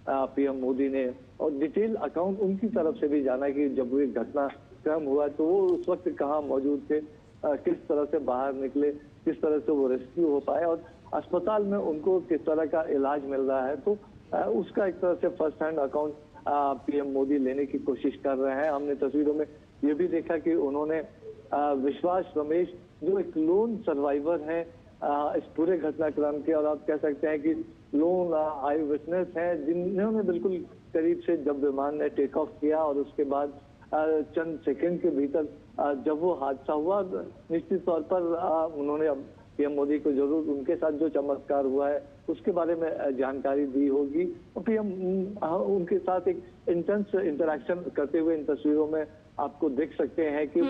PM Modi ने, और detail account उनकी तरफ से भी जाना कि जब वो घटनाक्रम हुआ तो वो उस वक्त कहाँ मौजूद थे, किस तरह से बाहर निकले, किस तरह से वो रेस्क्यू हो पाए और अस्पताल में उनको किस तरह का इलाज मिल रहा है। तो उसका एक तरह से first hand account PM Modi लेने की कोशिश कर रहे हैं। हमने तस्वीरों में ये भी देखा कि उन्होंने विश्वास रमेश जो एक लोन सर्वाइवर है इस पूरे घटनाक्रम के, और आप कह सकते हैं कि लोन आई विटनेस है, जिन्होंने बिल्कुल करीब से जब विमान ने टेक ऑफ किया और उसके बाद चंद सेकंड के भीतर जब वो हादसा हुआ, निश्चित तौर पर उन्होंने अब पीएम मोदी को जरूर उनके साथ जो चमत्कार हुआ है उसके बारे में जानकारी दी होगी, और पीएम उनके साथ एक इंटेंस इंटरेक्शन करते हुए इन तस्वीरों में आपको देख सकते हैं कि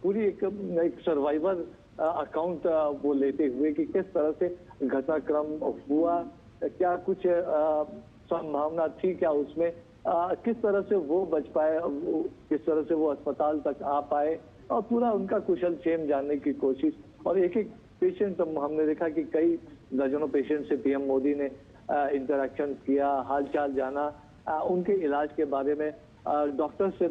पूरी एक सर्वाइवर अकाउंट वो लेते हुए कि किस तरह से घटनाक्रम हुआ, क्या कुछ संभावना थी क्या उसमें, किस तरह से वो बच पाए, किस तरह से वो अस्पताल तक आ पाए, और पूरा उनका कुशल क्षेम जानने की कोशिश। और एक एक पेशेंट हमने देखा कि कई दर्जनों पेशेंट से पीएम मोदी ने इंटरेक्शन किया, हालचाल जाना, उनके इलाज के बारे में डॉक्टर से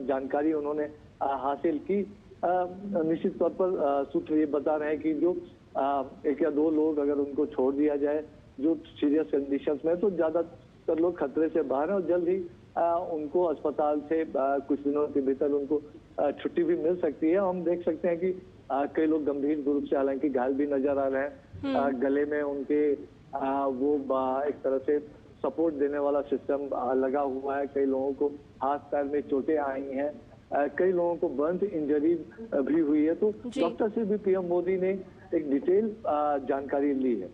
जानकारी उन्होंने हासिल की। निश्चित तौर पर सूत्र ये बता रहे हैं कि जो एक या दो लोग अगर उनको छोड़ दिया जाए जो सीरियस कंडीशंस में, तो ज्यादातर लोग खतरे से बाहर हैं और जल्द ही उनको अस्पताल से कुछ दिनों के भीतर उनको छुट्टी भी मिल सकती है। हम देख सकते हैं कि कई लोग गंभीर रूप से हालांकि घायल भी नजर आ रहे हैं, गले में उनके वो एक तरह से सपोर्ट देने वाला सिस्टम लगा हुआ है, कई लोगों को हाथ पैर में चोटें आई हैं, कई लोगों को बर्न इंजरी भी हुई है। तो डॉक्टर से भी पीएम मोदी ने एक डिटेल जानकारी ली है।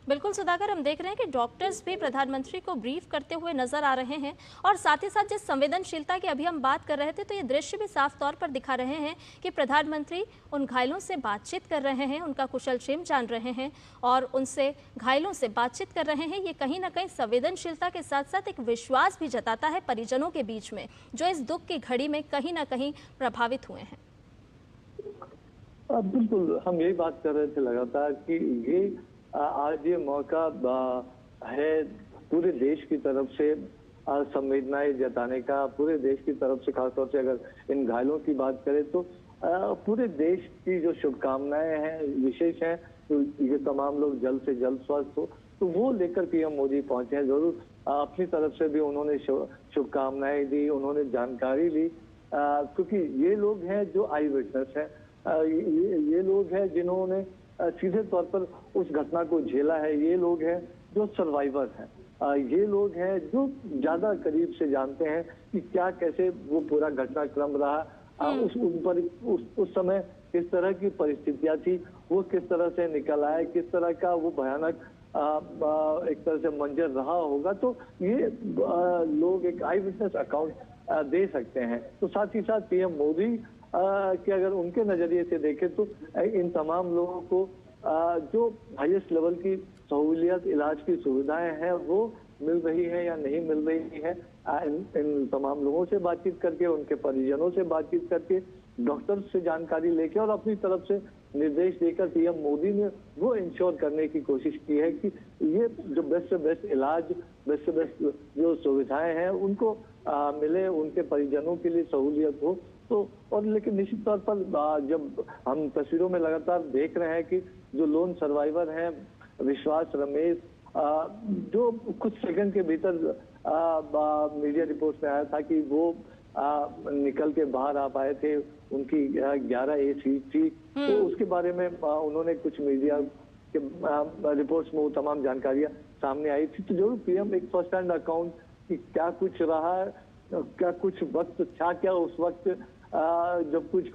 बिल्कुल सुधाकर, हम देख रहे हैं कि डॉक्टर्स भी प्रधानमंत्री को ब्रीफ करते हुए नजर आ रहे हैं, और साथ ही साथ जिस संवेदनशीलता की अभी हम बात कर रहे थे, तो ये दृश्य भी साफ तौर पर दिखा रहे हैं कि प्रधानमंत्री उन घायलों से बातचीत कर रहे हैं, उनका कुशल क्षेम जान रहे हैं और उनसे घायलों से बातचीत कर रहे हैं। ये कहीं ना कहीं संवेदनशीलता के साथ साथ एक विश्वास भी जताता है परिजनों के बीच में, जो इस दुख की घड़ी में कहीं ना कहीं प्रभावित हुए हैं। बिल्कुल, हम यही बात कर रहे थे लगातार कि ये आज ये मौका है पूरे देश की तरफ से संवेदनाएं जताने का, पूरे देश की तरफ से खासतौर से अगर इन घायलों की बात करें तो पूरे देश की जो शुभकामनाएं हैं विशेष हैं, तो ये तमाम लोग जल्द से जल्द स्वस्थ हो, तो वो लेकर पीएम मोदी पहुंचे हैं। जरूर अपनी तरफ से भी उन्होंने शुभकामनाएं दी, उन्होंने जानकारी ली, क्योंकि ये लोग हैं जो आई विटनेस हैं, ये लोग हैं जिन्होंने सीधे तौर पर उस घटना को झेला है, ये लोग हैं जो सर्वाइवर हैं, ये लोग हैं जो ज्यादा करीब से जानते हैं कि क्या कैसे वो पूरा घटनाक्रम रहा, उस समय किस तरह की परिस्थितियां थी, वो किस तरह से निकल आए, किस तरह का वो भयानक एक तरह से मंजर रहा होगा। तो ये लोग एक आई विटनेस अकाउंट दे सकते हैं। तो साथ ही साथ पीएम मोदी कि अगर उनके नजरिए से देखें तो इन तमाम लोगों को जो हाईएस्ट लेवल की सहूलियत, इलाज की सुविधाएं हैं वो मिल रही है या नहीं मिल रही है, इन तमाम लोगों से बातचीत करके, उनके परिजनों से बातचीत करके, डॉक्टर से जानकारी लेके और अपनी तरफ से निर्देश देकर पीएम मोदी ने वो इंश्योर करने की कोशिश की है कि ये जो बेस्ट से बेस्ट इलाज, बेस्ट से बेस्ट जो सुविधाएं हैं उनको मिले, उनके परिजनों के लिए सहूलियत हो। तो और लेकिन निश्चित तौर पर जब हम तस्वीरों में लगातार देख रहे हैं कि जो लोन सर्वाइवर हैं विश्वास रमेश, जो कुछ सेकंड के भीतर मीडिया रिपोर्ट में आया था कि वो निकल के बाहर आ पाए थे, उनकी 11A सीट थी, तो उसके बारे में उन्होंने कुछ मीडिया के रिपोर्ट्स में वो तमाम जानकारियां सामने आई थी। तो जरूर पीएम एक फर्स्ट हैंड अकाउंट कि क्या कुछ रहा, क्या कुछ वक्त था क्या उस वक्त जब कुछ